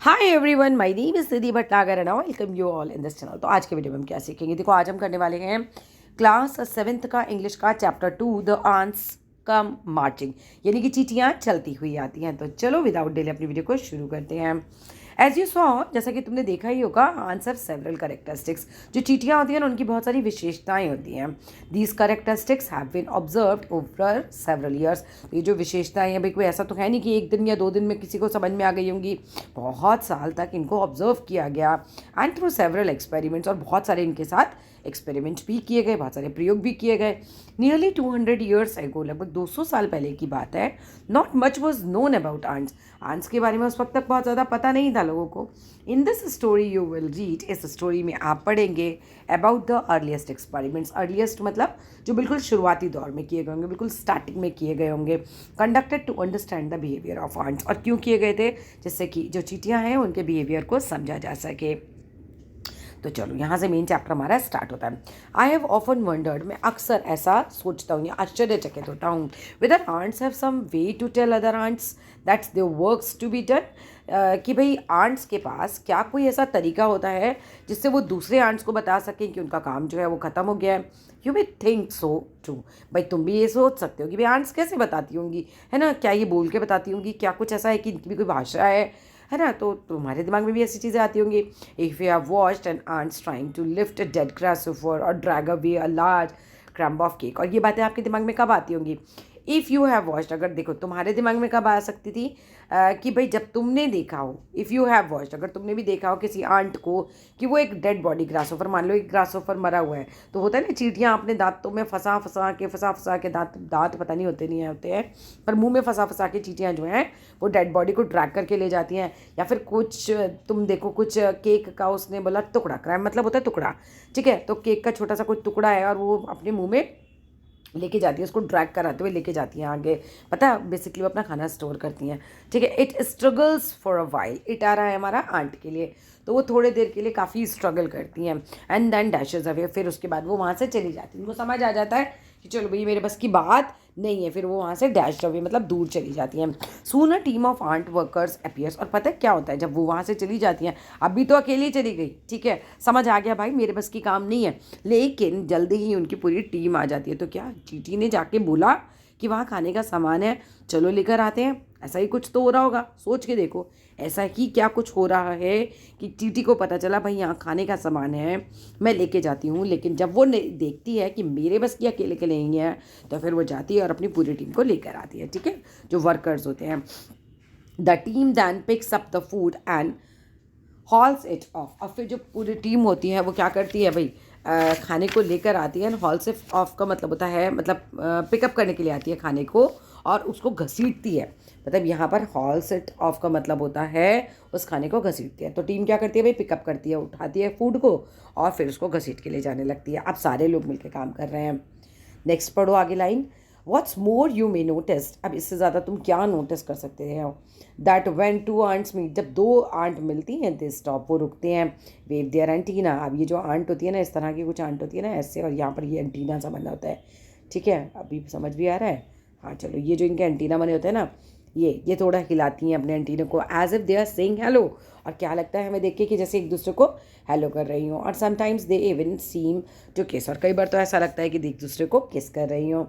Hi everyone, my name is Nidhi Bhatnagar and I welcome you all in this channel. तो आज के video में हम क्या सीखेंगे? देखो, आज हम करने वाले हैं क्लास 7th का इंग्लिश का chapter 2 the ants come marching, यानी कि चींटियाँ चलती हुई आती हैं। तो चलो विदाउट डिले अपनी वीडियो को शुरू करते हैं। एज यू सॉ, जैसा कि तुमने देखा ही होगा, आंसर सेवरल करेक्टरिस्टिक्स। जो चींटियाँ होती हैं उनकी बहुत सारी विशेषताएं होती हैं। These characteristics have been observed over several years. ये जो विशेषताएं हैं भाई, कोई ऐसा तो है नहीं कि एक दिन या 2 दिन में किसी को समझ में आ गई होंगी। बहुत साल तक इनको ऑब्जर्व किया गया एंड थ्रू सेवरल एक्सपेरिमेंट्स, और बहुत सारे इनके साथ एक्सपेरिमेंट भी किए गए, बहुत सारे प्रयोग भी किए गए। नियरली 200 ईयर्स एगो, लगभग 200 साल पहले की बात है, not much was known about ants. Ants के बारे में उस वक्त तक बहुत ज़्यादा पता नहीं था लोगों को। In this story you will read, इस स्टोरी में आप पढ़ेंगे about the earliest experiments. Earliest मतलब जो बिल्कुल शुरुआती दौर में किए गए होंगे, बिल्कुल स्टार्टिंग में किए गए होंगे, conducted to understand the behaviour of ants. और क्यों किए गए थे? जिससे कि जो चींटियाँ हैं उनके बिहेवियर को समझा जा सके। तो चलो यहाँ से मेन चैप्टर हमारा स्टार्ट होता है। आई हैव ऑफन वंडर्ड, मैं अक्सर ऐसा सोचता हूँ या आश्चर्यचकित होता हूँ, whether ants have some way to tell other ants that's there works to be done. कि भाई आंट्स के पास क्या कोई ऐसा तरीका होता है जिससे वो दूसरे आंट्स को बता सकें कि उनका काम जो है वो ख़त्म हो गया है। You may think so too, भाई तुम भी ये सोच सकते हो कि भाई आंट्स कैसे बताती होंगी, है ना? क्या ये बोल के बताती होंगी? क्या कुछ ऐसा है कि इनकी भी कोई भाषा है ना? तो तुम्हारे दिमाग में भी ऐसी चीज़ें आती होंगी। If you have watched an ants trying to lift a dead grasshopper और drag away a large crumb of cake, और ये बातें आपके दिमाग में कब आती होंगी? इफ़ यू हैव वॉच्ड, अगर देखो तुम्हारे दिमाग में कब आ सकती थी कि भाई जब तुमने देखा हो। इफ़ यू हैव वॉच्ड, अगर तुमने भी देखा हो किसी आंट को कि वो एक डेड बॉडी, ग्रासहोफर, मान लो एक ग्रासहोफर मरा हुआ है, तो होता है ना चींटियाँ अपने दांतों में फंसा फंसा के दांत पता नहीं होते नहीं होते हैं, पर मुंह में फंसा के चींटियाँ जो हैं वो डेड बॉडी को ड्रैग करके ले जाती हैं। या फिर कुछ तुम देखो, कुछ केक का उसने बोला टुकड़ा, क्रैम मतलब होता है टुकड़ा, ठीक है? तो केक का छोटा सा कुछ टुकड़ा है और वो अपने मुंह में लेके जाती है, उसको ड्रैग कराते हुए लेके जाती हैं आगे। पता है, बेसिकली वो अपना खाना स्टोर करती हैं, ठीक है? It struggles for a while, it आ रहा है हमारा आंट के लिए, तो वो थोड़े देर के लिए काफ़ी स्ट्रगल करती हैं। एंड देन डैशेज अवे, फिर उसके बाद वो वहाँ से चली जाती है। उनको समझ आ जाता है कि चलो भाई मेरे बस की बात नहीं है, फिर वो वहाँ से डैश अवे मतलब दूर चली जाती हैं। Soon a team of ant workers appears, और पता है क्या होता है जब वो वहाँ से चली जाती हैं? अभी तो अकेली चली गई, ठीक है, समझ आ गया भाई मेरे बस की काम नहीं है, लेकिन जल्दी ही उनकी पूरी टीम आ जाती है। तो क्या चींटी ने जाके बोला कि वहाँ खाने का सामान है, चलो लेकर आते हैं? ऐसा ही कुछ तो हो रहा होगा, सोच के देखो। ऐसा ही क्या कुछ हो रहा है कि चींटी को पता चला भाई यहाँ खाने का सामान है, मैं लेके जाती हूँ। लेकिन जब वो देखती है कि मेरे बस की अकेले के नहीं है, तो फिर वो जाती है और अपनी पूरी टीम को लेकर आती है, ठीक है, जो वर्कर्स होते हैं। The team then picks up the food and hauls it off. और फिर जो पूरी टीम होती है वो क्या करती है भाई, खाने को लेकर आती है। हॉल्स इट ऑफ का मतलब होता है, मतलब पिकअप करने के लिए आती है खाने को और उसको घसीटती है। मतलब यहाँ पर हॉल्स इट ऑफ का मतलब होता है उस खाने को घसीटती है। तो टीम क्या करती है भाई, पिकअप करती है, उठाती है फूड को और फिर उसको घसीट के ले जाने लगती है। अब सारे लोग मिलकर काम कर रहे हैं। नेक्स्ट पढ़ो आगे लाइन। What's more you may notice, अब इससे ज़्यादा तुम क्या नोटिस कर सकते हैं? That when two ants meet, जब दो आंट मिलती हैं, दे स्टॉप, वो रुकते हैं, वेव देयर एंटीना। अब ये जो आंट होती है ना, इस तरह की कुछ आंट होती है ना ऐसे, और यहाँ पर ये एंटीना सा बना होता है, ठीक है? अभी समझ भी आ रहा है? हाँ चलो, ये जो इनके एंटीना बने होते हैं ना, ये थोड़ा हिलाती हैं अपने एंटीना को, as if they are saying hello. और क्या लगता है हमें देख के कि जैसे एक दूसरे को हेलो कर रही हूँ। और sometimes they even seem to kiss, और कई बार तो ऐसा लगता है कि एक दूसरे को किस कर रही हूँ।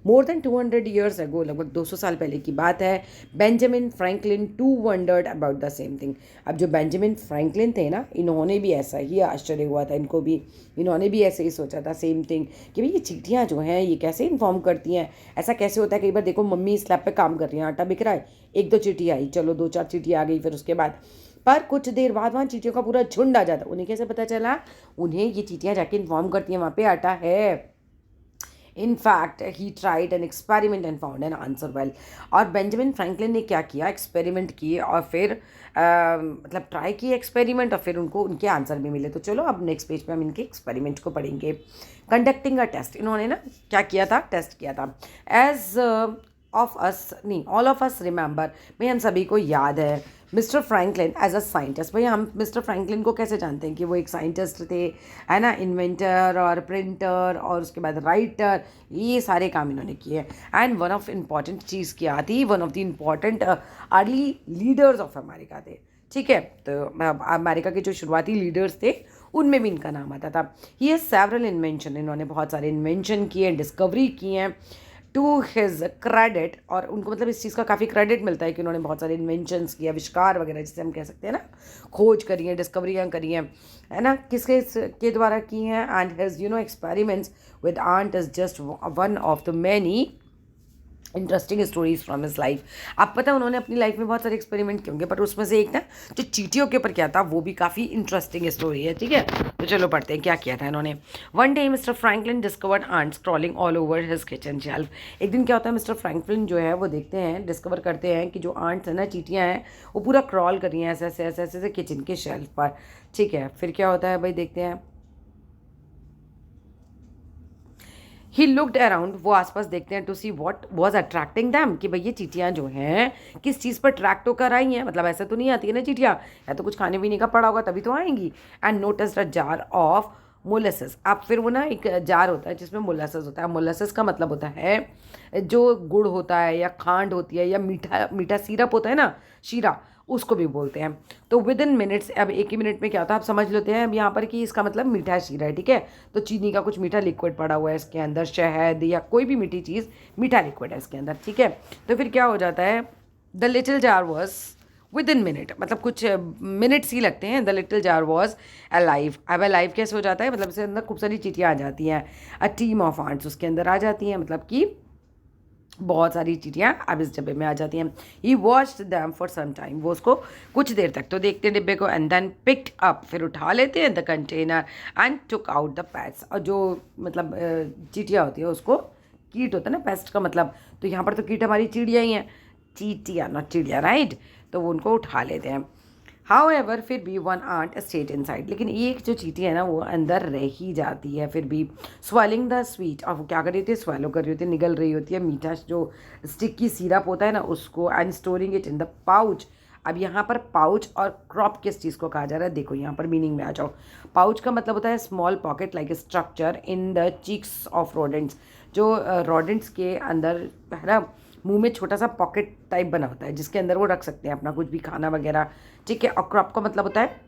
मोर देन 200 ईयर्स अगो, लगभग 200 साल पहले की बात है, Benjamin Franklin too wondered about the same thing. अब जो बेंजामिन फ्रैंकलिन थे ना, इन्होंने भी ऐसा ही आश्चर्य हुआ था इनको भी, इन्होंने भी ऐसे ही सोचा था सेम थिंग कि भाई ये चींटियाँ जो हैं ये कैसे इन्फॉर्म करती हैं, ऐसा कैसे होता है? कई बार देखो मम्मी स्लैब पे काम कर रही हैं, आटा बिक रहा है, एक दो चींटी आई, चलो 2-4 चींटी आ गई, फिर उसके बाद पर कुछ देर बाद वहाँ चींटियों का पूरा झुंड आ जाता। उन्हें कैसे पता चला? उन्हें ये चींटियाँ जाके इन्फॉर्म करती हैं वहाँ पे आटा है। In fact he tried an experiment and found an answer well. और बेंजामिन फ्रैंकलिन ने क्या किया, एक्सपेरिमेंट किए और फिर मतलब ट्राई किए एक्सपेरिमेंट, और फिर उनको उनके आंसर भी मिले। तो चलो अब नेक्स्ट पेज पे हम इनके एक्सपेरिमेंट को पढ़ेंगे। कंडक्टिंग अ टेस्ट, इन्होंने ना क्या किया था, टेस्ट किया था। एज ऑफ अस, नहीं, ऑल ऑफ अस रिमेंबर, भाई हम सभी को याद है, mister Franklin as a scientist. भाई हम मिस्टर फ्रैंकलिन को कैसे जानते हैं कि वो एक साइंटिस्ट थे, है ना? इन्वेंटर और प्रिंटर और उसके बाद राइटर, ये सारे काम इन्होंने किए। एंड वन ऑफ इम्पॉर्टेंट चीज़ क्या थी, one of the important early leaders of America थे, ठीक है। तो अमेरिका के जो शुरुआती लीडर्स थे उनमें भी इनका नाम आता था। ही हैज सेवरल इन्वेंशन, इन्होंने बहुत सारे इन्वेंशन किए हैं, डिस्कवरी की हैं टू हिज क्रेडिट, और उनको मतलब इस चीज़ का काफ़ी क्रेडिट मिलता है कि उन्होंने बहुत सारे इन्वेंशंस किए, आविष्कार वगैरह जिसे हम कह सकते हैं ना, खोज करी हैं, डिस्कवरियाँ करी हैं, है ना, किसके के द्वारा की हैं। And his experiments with ant is just one of the many interesting stories from his life. आप पता है उन्होंने अपनी लाइफ में बहुत सारे एक्सपेरिमेंट किए होंगे, पर उसमें से एक ना जो चींटियों के ऊपर किया था वो भी काफ़ी इंटरेस्टिंग स्टोरी है। ठीक है, तो चलो पढ़ते हैं क्या किया था इन्होंने। One day mister Franklin discovered ants crawling all over his kitchen shelf. एक दिन क्या होता है, मिस्टर फ्रैंकलिन जो है वो देखते हैं, डिस्कवर करते हैं कि जो आंट्स है ना, चींटियाँ हैं, वो पूरा क्रॉल कर रही हैं ऐसे ऐसे ऐसे ऐसे किचन के शेल्फ पर। ठीक है, फिर क्या होता है भाई, देखते हैं। ही लुकड अराउंड, वो आसपास देखते हैं, to see what was attracting them, कि भाई ये चींटियाँ जो हैं किस चीज़ पर अट्रैक्ट होकर आई हैं, मतलब ऐसे तो नहीं आती है ना चींटियाँ, या तो कुछ खाने पीने का पड़ा होगा तभी तो आएंगी। And noticed a jar of molasses. अब फिर वो ना एक जार होता है जिसमें मोलेसेस होता है। मोलेसेस का मतलब होता है जो गुड़ होता है या खांड होती है या मीठा मीठा सिरप होता है ना, शीरा, उसको भी बोलते हैं। तो विद इन मिनट्स, अब एक ही मिनट में क्या होता है आप समझ लेते हैं अब यहाँ पर कि इसका मतलब मीठा शीरा है। ठीक है, तो चीनी का कुछ मीठा लिक्विड पड़ा हुआ है इसके अंदर, शहद या कोई भी मीठी चीज़, मीठा लिक्विड है इसके अंदर। ठीक है, तो फिर क्या हो जाता है, the little jar was with in minute, मतलब कुछ मिनट्स ही लगते हैं। The little jar was alive. अब अलाइव कैसे हो जाता है, मतलब इसके अंदर खूब सारी चीटियाँ आ जाती हैं, अ टीम ऑफ आंट्स उसके अंदर आ जाती हैं, मतलब कि बहुत सारी चीटियाँ अब इस डिब्बे में आ जाती हैं। He watched them for some time, वो उसको कुछ देर तक तो देखते हैं डिब्बे को, एंड देन पिक्ड अप, फिर उठा लेते हैं the container and took out the pets. और जो मतलब चीटियाँ होती है उसको, कीट होता है ना, पेस्ट का मतलब, तो यहाँ पर तो कीट हमारी चिड़िया ही हैं, चीटियाँ नॉट चिड़िया, राइट, तो वो उनको उठा लेते हैं। हाउएवर, फिर भी वन आंट स्टेट इनसाइड, लेकिन एक जो चींटी है ना वो अंदर रह ही जाती है फिर भी। स्वेलिंग द स्वीट, और वो क्या कर रही होती है, स्वेलो कर रही होती है, निगल रही होती है मीठा जो स्टिकी सिरप होता है ना उसको, and storing it in the pouch. अब यहाँ पर पाउच और क्रॉप किस चीज़ को कहा जा रहा है, देखो यहाँ पर मीनिंग में आ जाओ। पाउच का मतलब होता है small pocket like structure in the cheeks of rodents, जो रोडेंट्स के अंदर है ना मुंह में छोटा सा पॉकेट टाइप बना होता है जिसके अंदर वो रख सकते हैं अपना कुछ भी खाना वगैरह। ठीक है, और क्रॉप का मतलब होता है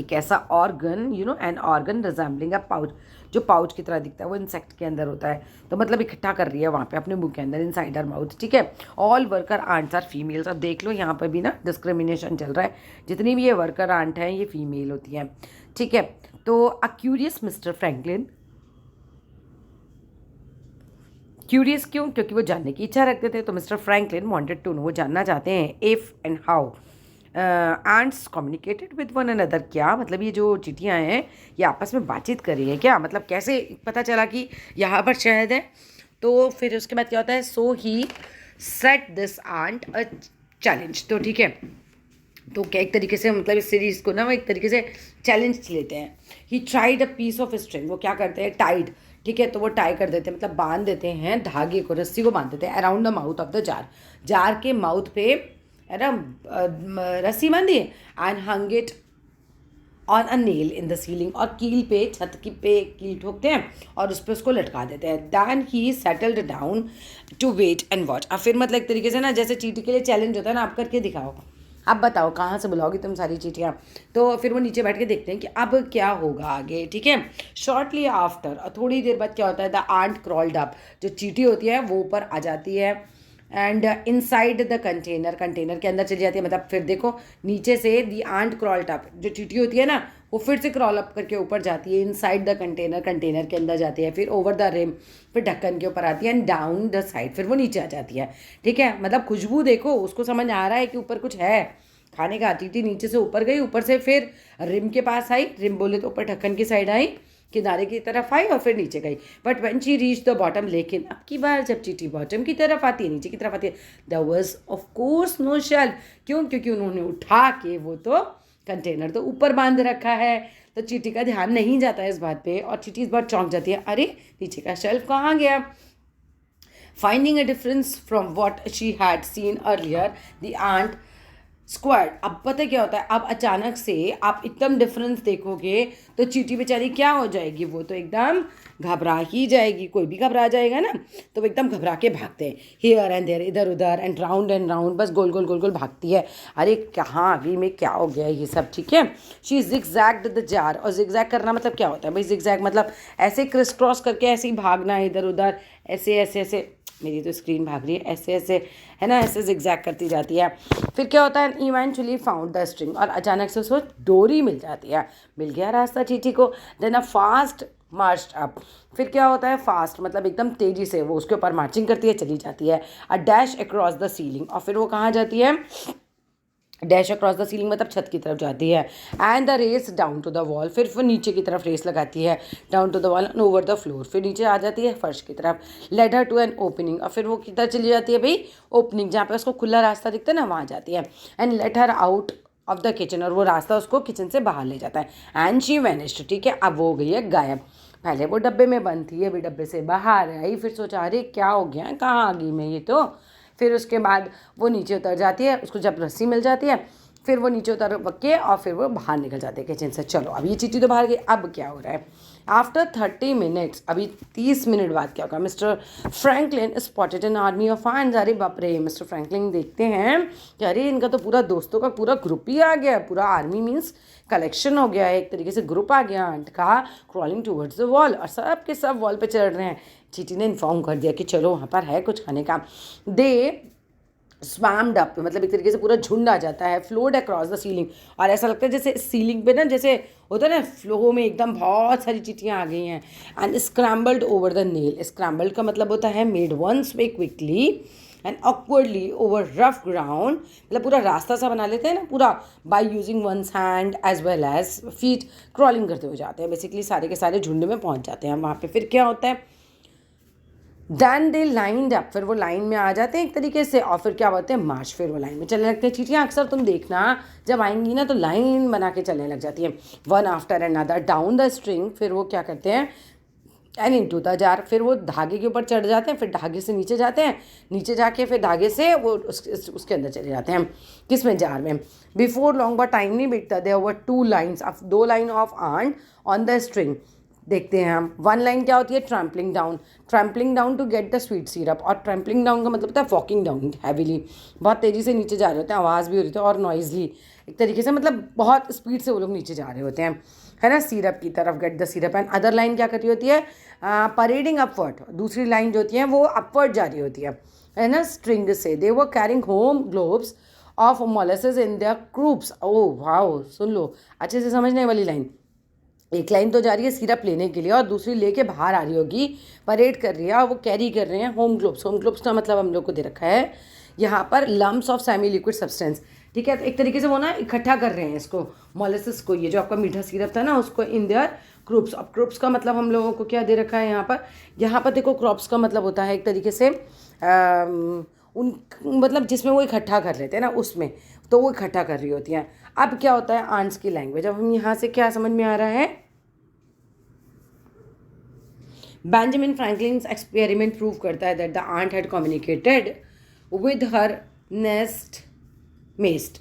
एक ऐसा organ, you know, an organ resembling a pouch, जो पाउच की तरह दिखता है, वो इंसेक्ट के अंदर होता है। तो मतलब इकट्ठा कर रही है वहाँ पे अपने मुंह के अंदर, इनसाइड हर माउथ। ठीक है, all worker ants are females. अब देख लो यहाँ पर भी ना डिस्क्रिमिनेशन चल रहा है, जितनी भी ये वर्कर आंट हैं ये फीमेल होती हैं। ठीक है, तो a curious mister Franklin, curious क्यों, क्योंकि वो जानने की इच्छा रखते थे, तो mister Franklin wanted to know, वो जानना चाहते हैं if and how ants communicated with one another, क्या मतलब ये जो चिट्ठियाँ हैं ये आपस में बातचीत कर रही हैं क्या, मतलब कैसे पता चला कि यहाँ पर शहद है। तो फिर उसके बाद क्या होता है, so he set this ant a challenge. तो ठीक है, तो क्या एक तरीके से मतलब इस सीरीज़ को ना वो एक तरीके से चैलेंज लेते हैं। He tried a piece of string, वो क्या करते हैं, टाइड, ठीक है, तो वो टाई कर देते हैं, मतलब बांध देते हैं धागे को, रस्सी को बांध देते हैं around the mouth of the jar, jar के माउथ पे है ना रस्सी बांधी and hung it on a nail in the ceiling, और कील पे, छत की पे कील ठोकते हैं और उस पर उसको लटका देते हैं। Then he settled down to wait and watch. अब फिर मतलब एक तरीके से ना जैसे चींटी के लिए चैलेंज होता है ना, आप करके दिखाओ, अब बताओ कहाँ से बुलाओगी तुम सारी चींटियाँ। तो फिर वो नीचे बैठ के देखते हैं कि अब क्या होगा आगे। ठीक है, शॉर्टली आफ्टर, थोड़ी देर बाद क्या होता है, द आंट क्रॉल्ड अप, जो चींटी होती है वो ऊपर आ जाती है, and inside the container, container के अंदर चली जाती है। मतलब फिर देखो नीचे से दी आंट क्रॉल्ड अप, जो चींटी होती है ना वो फिर से क्रॉल अप करके ऊपर जाती है, इनसाइड द कंटेनर, कंटेनर के अंदर जाती है, फिर ओवर द रिम, फिर ढक्कन के ऊपर आती है, एंड डाउन द साइड, फिर वो नीचे आ जाती है। ठीक है, मतलब खुशबू देखो, उसको समझ आ रहा है कि ऊपर कुछ है खाने का। चींटी नीचे से ऊपर गई, ऊपर से फिर रिम के पास आई, रिम बोले तो ऊपर ढक्कन की साइड आई, किनारे की तरफ आई और फिर नीचे गई। But when she reach the bottom, लेकिन अब की बार जब चींटी बॉटम की तरफ आती है, नीचे की तरफ आती है, there was of course no shelf. क्यों, क्योंकि उन्होंने उठा के वो तो कंटेनर तो ऊपर बांध रखा है। तो चींटी का ध्यान नहीं जाता है इस बात पे, और चींटी इस बार चौंक जाती है, अरे नीचे का शेल्फ कहाँ गया। Finding a difference from what she had seen earlier, the ant squad. अब पता है क्या होता है, अब अचानक से आप एकदम डिफरेंस देखोगे तो चींटी बेचारी क्या हो जाएगी, वो तो एकदम घबरा ही जाएगी, कोई भी घबरा जाएगा ना, तो वो एकदम घबरा के भागते हैं हियर एंड देयर, इधर उधर एंड राउंड, बस गोल गोल गोल गोल भागती है। अरे कहाँ आगे में क्या हो गया ये सब, ठीक है। शी जिगजैग्ड द जार, और जिगजैग करना मतलब क्या होता है भाई, जिगजैग मतलब ऐसे क्रिस क्रॉस करके ऐसे ही भागना है इधर उधर, ऐसे ऐसे ऐसे, मेरी तो स्क्रीन भाग रही है, ऐसे ऐसे है ना, ऐसे जिगजैग करती जाती है। फिर क्या होता है, इवेंचुअली फाउंड द स्ट्रिंग, और अचानक से उसको डोरी मिल जाती है, मिल गया रास्ता चींटी को। Then a fast march up, फिर क्या होता है, फास्ट मतलब एकदम तेज़ी से वो उसके ऊपर मार्चिंग करती है, चली जाती है। A dash across the ceiling, और फिर वो कहाँ जाती है, डैश अक्रॉस द सीलिंग मतलब छत की तरफ जाती है। And the race down to the wall, फिर वो नीचे की तरफ रेस लगाती है, down to the wall and over the floor, फिर नीचे आ जाती है फर्श की तरफ। Led her to an opening, और फिर वो किधर चली जाती है भाई, ओपनिंग, जहाँ पे उसको खुला रास्ता दिखता है ना, वहाँ जाती है। And let her out of the kitchen, और वो रास्ता उसको किचन से बाहर ले जाता है। एंड शी वैनिश्ड, ठीक है, अब वो हो गई है गायब। पहले वो डब्बे में बंद थी, अभी डब्बे से बाहर आई, फिर सोचा अरे क्या हो गया, कहाँ आ गई मैं ये तो। फिर उसके बाद वो नीचे उतर जाती है, उसको जब रस्सी मिल जाती है, फिर वो नीचे उतर के और फिर वो बाहर निकल जाते हैं किचन से। चलो अब ये चीटी तो बाहर गई, अब क्या हो रहा है, आफ्टर 30 मिनट्स, अभी 30 मिनट बाद क्या होगा, mister Franklin spotted an army of ends. अरे बाप रे, मिस्टर फ्रैंकलिन देखते हैं कि अरे इनका तो पूरा दोस्तों का पूरा ग्रुप ही आ गया है, पूरा आर्मी मीन्स कलेक्शन हो गया है, एक तरीके से ग्रुप आ गया आंट का, क्रॉलिंग टूवर्ड्स द वॉल, और सब के सब वॉल पे चढ़ रहे हैं। चीटी ने इन्फॉर्म कर दिया कि चलो वहाँ पर है कुछ खाने का। दे स्वैम्ड अप, मतलब एक तरीके से पूरा झुंड आ जाता है, फ्लोड अक्रॉस द सीलिंग, और ऐसा लगता है जैसे सीलिंग पे ना, जैसे होता है ना फ्लो में एकदम बहुत सारी चीटियाँ आ गई हैं। And scrambled over the nail, scrambled का मतलब होता है made one's way quickly and awkwardly over rough ground, मतलब पूरा रास्ता सा बना लेते हैं ना पूरा, by using one's hand as well as feet, crawling करते हुए जाते हैं, बेसिकली सारे के सारे झुंड में पहुंच जाते हैं वहाँ पे। फिर क्या होता है, दैन दे लाइंड अप, फिर वो लाइन में आ जाते हैं एक तरीके से, और फिर क्या बोलते हैं मार्च, फिर वो लाइन में चलने लगते हैं। चींटियाँ अक्सर तुम देखना जब आएंगी ना तो लाइन बना के चलने लग जाती हैं, one after another down the string, फिर वो क्या करते हैं, and into the jar, फिर वो धागे के ऊपर चढ़ जाते हैं, फिर धागे से नीचे जाते हैं, नीचे जाके फिर धागे से वो उसके अंदर चले जाते हैं, किस में, जार में। बिफोर लॉन्ग, बहुत टाइम नहीं बीतता, देयर वर 2 लाइन्स, अब 2 line of ant on the string. देखते हैं हम, 1 लाइन क्या होती है, trampling down to get the sweet syrup, और ट्रैम्पलिंग डाउन का मतलब होता है वॉकिंग डाउन हैवीली, बहुत तेज़ी से नीचे जा रहे होते हैं, आवाज़ भी हो रही थी और नॉइजली एक तरीके से, मतलब बहुत स्पीड से वो लोग नीचे जा रहे होते हैं, है ना, सिरप की तरफ, get the syrup. And other line क्या कर रही होती है, परेडिंग अपवर्ड, दूसरी लाइन जो होती है वो अपवर्ड जा रही होती है ना, स्ट्रिंग से। They were carrying home globs of molasses in their crops. Oh wow, सुन लो अच्छे से समझने वाली लाइन, एक लाइन तो जा रही है सिरप लेने के लिए और दूसरी लेके बाहर आ रही होगी, परेड कर रही है, और वो कैरी कर रहे हैं होम ग्लोब्स। होम ग्लोब्स का मतलब हम लोग को दे रखा है यहाँ पर lumps of semi liquid substance, ठीक है, तो एक तरीके से वो ना इकट्ठा कर रहे हैं इसको, मोलेसिस को, ये जो आपका मीठा सिरप था ना उसको, इन देयर क्रूप्स। अब क्रूप्स का मतलब हम लोगों को क्या दे रखा है यहाँ पर देखो, क्रॉप्स का मतलब होता है एक तरीके से उन, मतलब जिसमें वो इकट्ठा कर लेते हैं ना उसमें, तो वो इकट्ठा कर रही होती हैं। अब क्या होता है आंट्स की लैंग्वेज, अब हम यहाँ से क्या समझ में आ रहा है, बेंजामिन फ्रैंकलिन एक्सपेरिमेंट प्रूव करता है that the ant had communicated with her nest mate.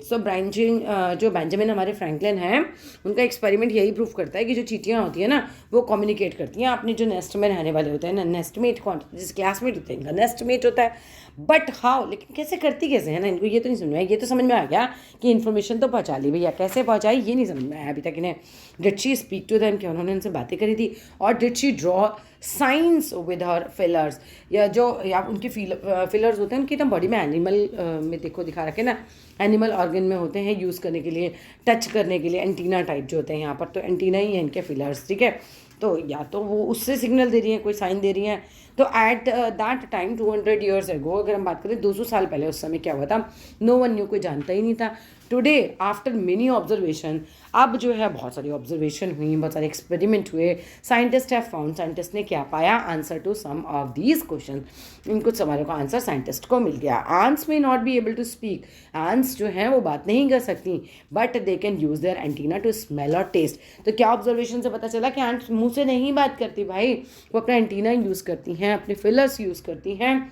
So branching, जो बेंजामिन हमारे फ्रैंकलिन हैं, उनका एक्सपेरिमेंट यही प्रूव करता है कि जो चींटियाँ होती हैं ना वो कम्युनिकेट करती हैं अपने जो नेस्ट में रहने वाले होते हैं ना, नेस्टमेट कौन, जिस क्लासमेट होते हैं इनका नेस्टमेट होता है, बट हाउ, लेकिन कैसे करती कैसे है ना, इनको ये तो नहीं समझ में आया। ये तो समझ में आ गया कि इन्फॉर्मेशन तो पहुँचा ली भैया, कैसे पहुँचाई ये नहीं समझ में आया अभी तक इन्हें। Did she speak to them, क्या उन्होंने उनसे बातें करी थी, और did she draw science with her fillers, या उनके फिलर्स होते हैं उनकी ना बॉडी में, एनिमल में देखो दिखा रखे ना, एनिमल ऑर्गन में होते हैं यूज़ करने के लिए, टच करने के लिए, एंटीना टाइप जो होते हैं यहाँ पर, तो एंटीना ही है इनके फिलर्स, ठीक है। तो या तो वो उससे सिग्नल दे रही हैं, कोई साइन दे रही हैं। तो at that time 200 years ago, अगर हम बात करें 200 साल पहले, उस समय क्या हुआ था, नो वन न्यू, कोई जानता ही नहीं था। टुडे आफ्टर मेनी ऑब्जर्वेशन, अब जो है बहुत सारी ऑब्जर्वेशन हुई, बहुत सारे एक्सपेरिमेंट हुए, साइंटिस्ट हैव फाउंड, साइंटिस्ट ने क्या पाया, answer to some of these question, इन कुछ सवालों का आंसर साइंटिस्ट को मिल गया। आंट्स में not be able to speak, ants जो हैं वो बात नहीं कर सकती, but they can use their antenna to smell और टेस्ट। तो क्या ऑब्जर्वेशन से पता चला कि आंट्स मुँह से नहीं बात करती भाई, वो अपना एंटीना यूज़ करती हैं, अपने फिलर्स यूज़ करती हैं,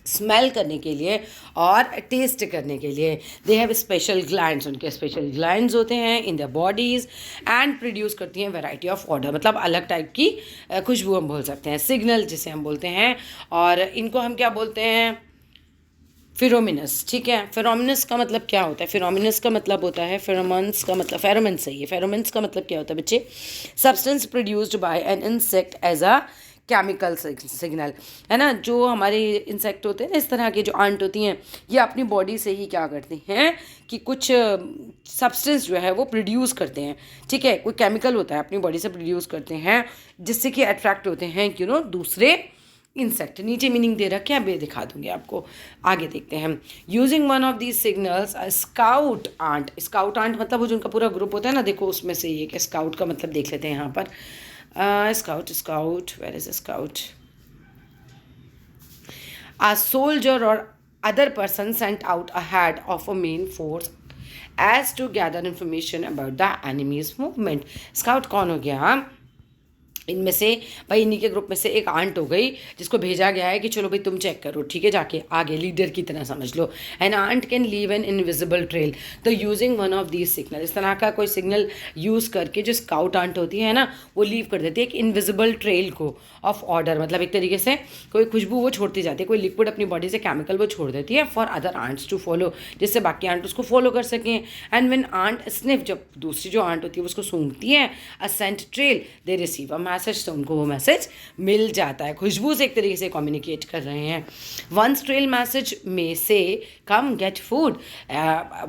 स्मेल करने के लिए और टेस्ट करने के लिए। दे हैव स्पेशल ग्लैंड्स, उनके स्पेशल ग्लैंड्स होते हैं in their bodies and produce करती हैं वैरायटी ऑफ ऑर्डर, मतलब अलग टाइप की खुशबू हम बोल सकते हैं, सिग्नल जिसे हम बोलते हैं। और इनको हम क्या बोलते हैं, फेरोमिनस। ठीक है, फेरोमिनस का मतलब क्या होता है, फेरोमिनस का मतलब होता है, फेरोमोन्स का मतलब फेरोमेंस सही है, फेरोमेंस का मतलब क्या होता है बच्चे, substance produced by an insect as a chemical signal, है ना। जो हमारे इंसेक्ट होते हैं ना, इस तरह के जो आंट होती हैं, ये अपनी बॉडी से ही क्या करती हैं कि कुछ सब्सटेंस जो है वो प्रोड्यूस करते हैं। ठीक है, कोई केमिकल होता है अपनी बॉडी से प्रोड्यूस करते हैं, जिससे कि अट्रैक्ट होते हैं दूसरे इंसेक्ट। नीचे मीनिंग दे रखे हैं, अब ये दिखा दूंगी आपको, आगे देखते हैं हम। Using one of these signals scout ant, scout ant मतलब वो जो उनका पूरा ग्रुप होता है ना, देखो उसमें से एक स्काउट का मतलब देख लेते हैं यहाँ पर। Scout, where is scout, a soldier or other person sent out ahead of a main force as to gather information about the enemy's movement। Scout कौन हो गया, इनमें से भाई इन्हीं के ग्रुप में से एक आंट हो गई जिसको भेजा गया है कि चलो भाई तुम चेक करो, ठीक है, जाके आगे लीडर की तरह समझ लो। An ant can leave an invisible trail, तो using one of these signal, इस तरह का कोई सिग्नल यूज़ करके जो स्काउट आंट होती है ना, वो लीव कर देती है एक इनविजिबल ट्रेल को ऑफ ऑर्डर, मतलब एक तरीके से कोई खुशबू वो छोड़ती जाती है, कोई लिक्विड अपनी बॉडी से केमिकल वो छोड़ देती है for other ants to follow, जिससे बाकी आंट उसको फॉलो कर सकें। एंड व्हेन आंट स्निफ, जब दूसरी जो आंट होती है वो उसको सूंघती है, a scent trail, they receive a message, तो उनको वो मैसेज मिल जाता है, खुशबू से एक तरीके से कम्युनिकेट कर रहे हैं। वंस ट्रेल मैसेज में से कम गेट फूड,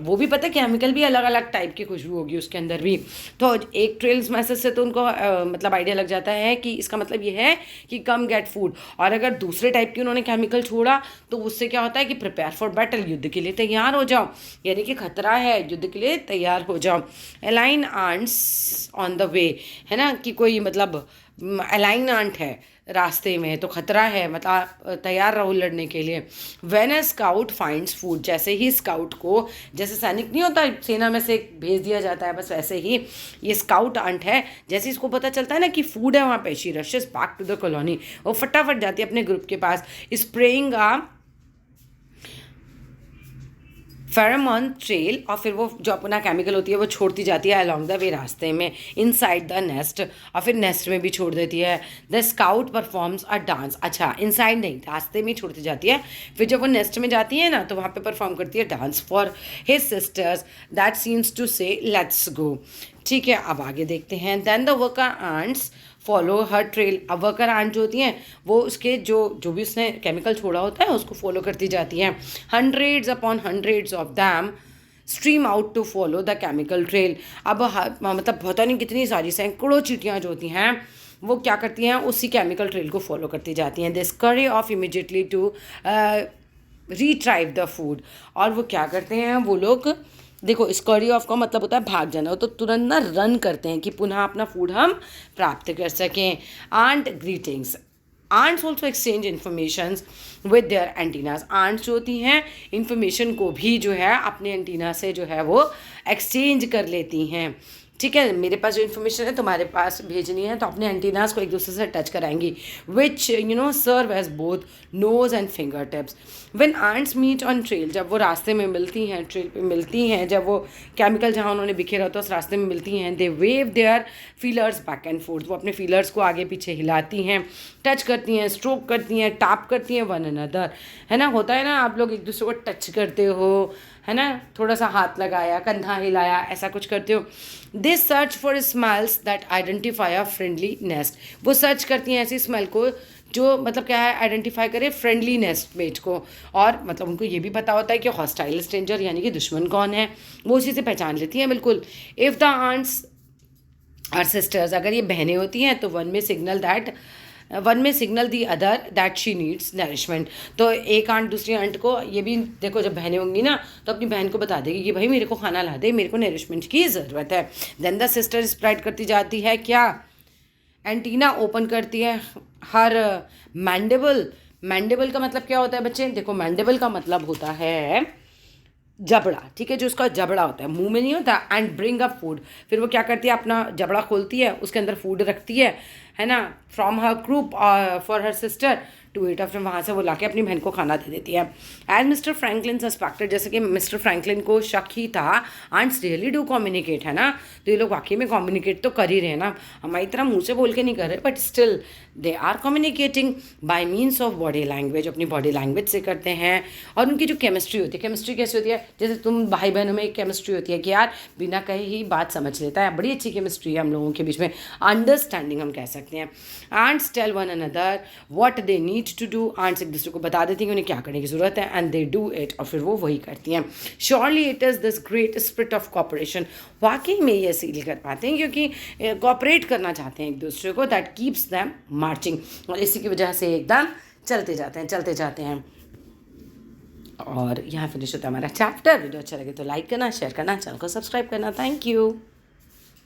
वो भी पता है केमिकल भी अलग अलग टाइप की खुशबू होगी उसके अंदर भी, तो एक ट्रेल्स मैसेज से तो उनको मतलब आइडिया लग जाता है कि इसका मतलब ये है कि कम गेट फूड। और अगर दूसरे टाइप की उन्होंने केमिकल छोड़ा तो उससे क्या होता है कि प्रिपेयर फॉर बैटल, युद्ध के लिए तैयार हो जाओ, यानी कि खतरा है, युद्ध के लिए तैयार हो जाओ। A line ants on the way, है ना, कि कोई मतलब अलाइन आंट है रास्ते में तो खतरा है, मतलब तैयार रहो लड़ने के लिए। When a scout finds food, जैसे ही स्काउट को, जैसे सैनिक नहीं होता सेना में से भेज दिया जाता है, बस वैसे ही ये स्काउट आंट है, जैसे इसको पता चलता है ना कि फूड है वहाँ पे, she rushes back to the colony, वो फटाफट जाती है अपने ग्रुप के पास, स्प्रेइंग आ फेरोमोन ट्रेल, और फिर वो जो अपना केमिकल होती है वो छोड़ती जाती है अलॉन्ग द वे, रास्ते में, इनसाइड द नेस्ट, और फिर नेस्ट में भी छोड़ देती है। The scout performs a dance, अच्छा इनसाइड नहीं, रास्ते में ही छोड़ती जाती है, फिर जब वो नेस्ट में जाती है ना तो वहाँ पे परफॉर्म करती है dance for his sisters that seems to say let's go. ठीक है, अब आगे देखते हैं। Then the worker ants follow her trail, अब वर्कर आंट जो होती हैं वो उसके जो भी उसने केमिकल छोड़ा होता है उसको फॉलो करती जाती हैं। Hundreds upon hundreds of them stream out to follow the chemical trail, अब मतलब पता नहीं कितनी सारी सैकड़ों चींटियाँ जो होती हैं वो क्या करती हैं, उसी केमिकल ट्रेल को फॉलो करती जाती हैं। They scurry off immediately to retrieve the food, और वो क्या करते हैं वो लोग, देखो स्करी ऑफ का मतलब होता है भाग जाना, तो तुरंत ना रन करते हैं कि पुनः अपना फूड हम प्राप्त कर सकें। Ant greetings, ants also exchange information with their antennas, आंट्स जो होती हैं इन्फॉर्मेशन को भी जो है अपने एंटीना से जो है वो एक्सचेंज कर लेती हैं। ठीक है, मेरे पास जो इन्फॉर्मेशन है तुम्हारे पास भेजनी है तो अपने एंटीनास को एक दूसरे से टच कराएंगी, which serve as both nose and finger tips. When ants meet on trail, जब वो रास्ते में मिलती हैं, ट्रेल पे मिलती हैं, जब वो केमिकल जहाँ उन्होंने बिखेरा होता है उस रास्ते में मिलती हैं, they wave their feelers back and forth, वो अपने फीलर्स को आगे पीछे हिलाती हैं, टच करती हैं, स्ट्रोक करती हैं, टैप करती हैं वन अनदर, है ना, होता है ना आप लोग एक दूसरे को टच करते हो, है ना, थोड़ा सा हाथ लगाया, कंधा हिलाया, ऐसा कुछ करते हो। They search for smells that identify a friendly nest, वो सर्च करती हैं ऐसी स्मेल को जो मतलब क्या है, आइडेंटिफाई करे फ्रेंडली नेस्ट मेट को, और मतलब उनको ये भी पता होता है कि हॉस्टाइल स्ट्रेंजर यानी कि दुश्मन कौन है, वो उसी से पहचान लेती हैं बिल्कुल। If the ants are sisters, अगर ये बहनें होती हैं तो one may signal the other that she needs nourishment, तो एक आंट दूसरी आंट को ये भी देखो, जब बहनें होंगी ना तो अपनी बहन को बता देगी कि भाई मेरे को खाना ला दे, मेरे को नरिशमेंट की ज़रूरत है। देन द सिस्टर स्प्राइड करती जाती है क्या, एंटीना ओपन करती है हर मैंडेबल का मतलब क्या होता है बच्चे, देखो मैंडेबल का मतलब होता है जबड़ा, ठीक है, जो उसका जबड़ा होता है मुंह में नहीं होता, एंड ब्रिंग अप फूड, फिर वो क्या करती है अपना जबड़ा खोलती है, उसके अंदर फूड रखती है ना, from her group for her sister to eat, और फिर वहाँ से वो लाके अपनी बहन को खाना दे देती है. एज मिस्टर फ्रैंकलिन सस्पेक्टेड, जैसे कि मिस्टर फ्रैंकलिन को शक ही था, आंट्स रियली डू कम्युनिकेट, है ना. तो ये लोग वाकई में कम्युनिकेट तो कर ही रहे हैं ना, हमारी तरह मुँह से बोल के नहीं कर रहे, but still they are communicating by means of body language, अपनी बॉडी लैंग्वेज से करते हैं. और उनकी जो केमिस्ट्री होती है, केमिस्ट्री कैसी होती है, जैसे तुम भाई बहनों में एक केमिस्ट्री होती है कि यार बिना कहे ही बात समझ लेता है, बड़ी अच्छी केमिस्ट्री है हम लोगों के बीच में, अंडरस्टैंडिंग हम कह सकते हैं. Ants tell one another what they need to do, आंट्स एक दूसरे को बता देती हैं उन्हें क्या करने की ज़रूरत है, एंड दे डू इट, और फिर वो वही करती हैं. Surely it is this great spirit of corporation, वाकई में ये सील कर पाते हैं क्योंकि कॉपरेट करना चाहते हैं एक दूसरे को, दैट कीप्स दैम मार्चिंग, और इसी की वजह से एकदम चलते जाते हैं. और यहाँ फिनिश होता है हमारा चैप्टर. वीडियो अच्छा लगे तो लाइक करना, शेयर करना, चैनल को सब्सक्राइब करना. Thank you.